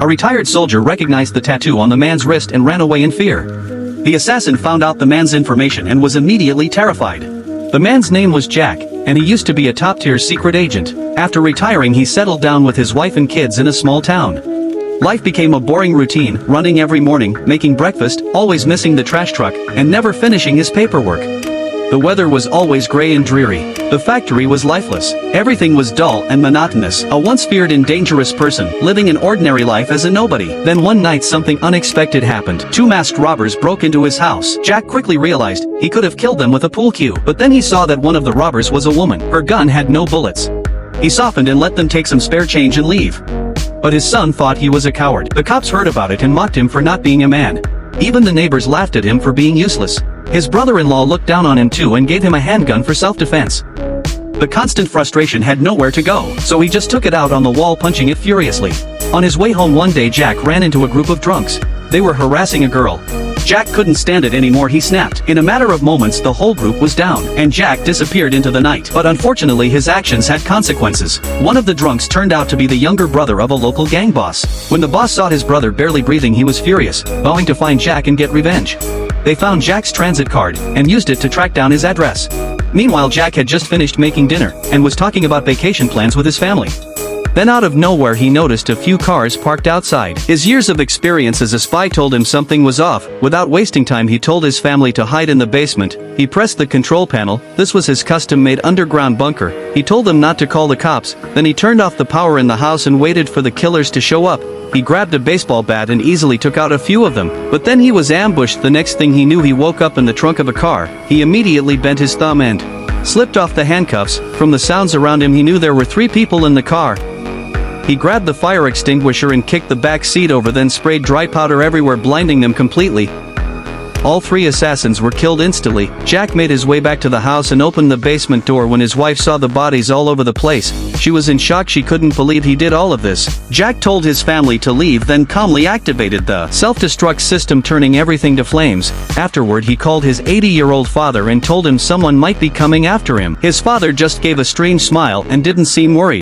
A retired soldier recognized the tattoo on the man's wrist and ran away in fear. The assassin found out the man's information and was immediately terrified. The man's name was Jack, and he used to be a top-tier secret agent. After retiring, he settled down with his wife and kids in a small town. Life became a boring routine, running every morning, making breakfast, always missing the trash truck, and never finishing his paperwork. The weather was always gray and dreary. The factory was lifeless. Everything was dull and monotonous. A once feared and dangerous person, living an ordinary life as a nobody. Then one night something unexpected happened. Two masked robbers broke into his house. Jack quickly realized he could have killed them with a pool cue. But then he saw that one of the robbers was a woman. Her gun had no bullets. He softened and let them take some spare change and leave. But his son thought he was a coward. The cops heard about it and mocked him for not being a man. Even the neighbors laughed at him for being useless. His brother-in-law looked down on him too and gave him a handgun for self-defense. The constant frustration had nowhere to go, so he just took it out on the wall, punching it furiously. On his way home one day, Jack ran into a group of drunks. They were harassing a girl. Jack couldn't stand it anymore. He snapped. In a matter of moments, the whole group was down, and Jack disappeared into the night. But unfortunately, his actions had consequences. One of the drunks turned out to be the younger brother of a local gang boss. When the boss saw his brother barely breathing, he was furious, vowing to find Jack and get revenge. They found Jack's transit card and used it to track down his address. Meanwhile, Jack had just finished making dinner and was talking about vacation plans with his family. Then out of nowhere he noticed a few cars parked outside. His years of experience as a spy told him something was off. Without wasting time, he told his family to hide in the basement. He pressed the control panel. This was his custom-made underground bunker. He told them not to call the cops. Then he turned off the power in the house and waited for the killers to show up. He grabbed a baseball bat and easily took out a few of them. But then he was ambushed. The next thing he knew, he woke up in the trunk of a car. He immediately bent his thumb and slipped off the handcuffs. From the sounds around him, he knew there were 3 people in the car. He grabbed the fire extinguisher and kicked the back seat over, then sprayed dry powder everywhere, blinding them completely. All 3 assassins were killed instantly. Jack made his way back to the house and opened the basement door. When his wife saw the bodies all over the place, she was in shock. She couldn't believe he did all of this. Jack told his family to leave, then calmly activated the self-destruct system, turning everything to flames. Afterward, he called his 80-year-old father and told him someone might be coming after him. His father just gave a strange smile and didn't seem worried.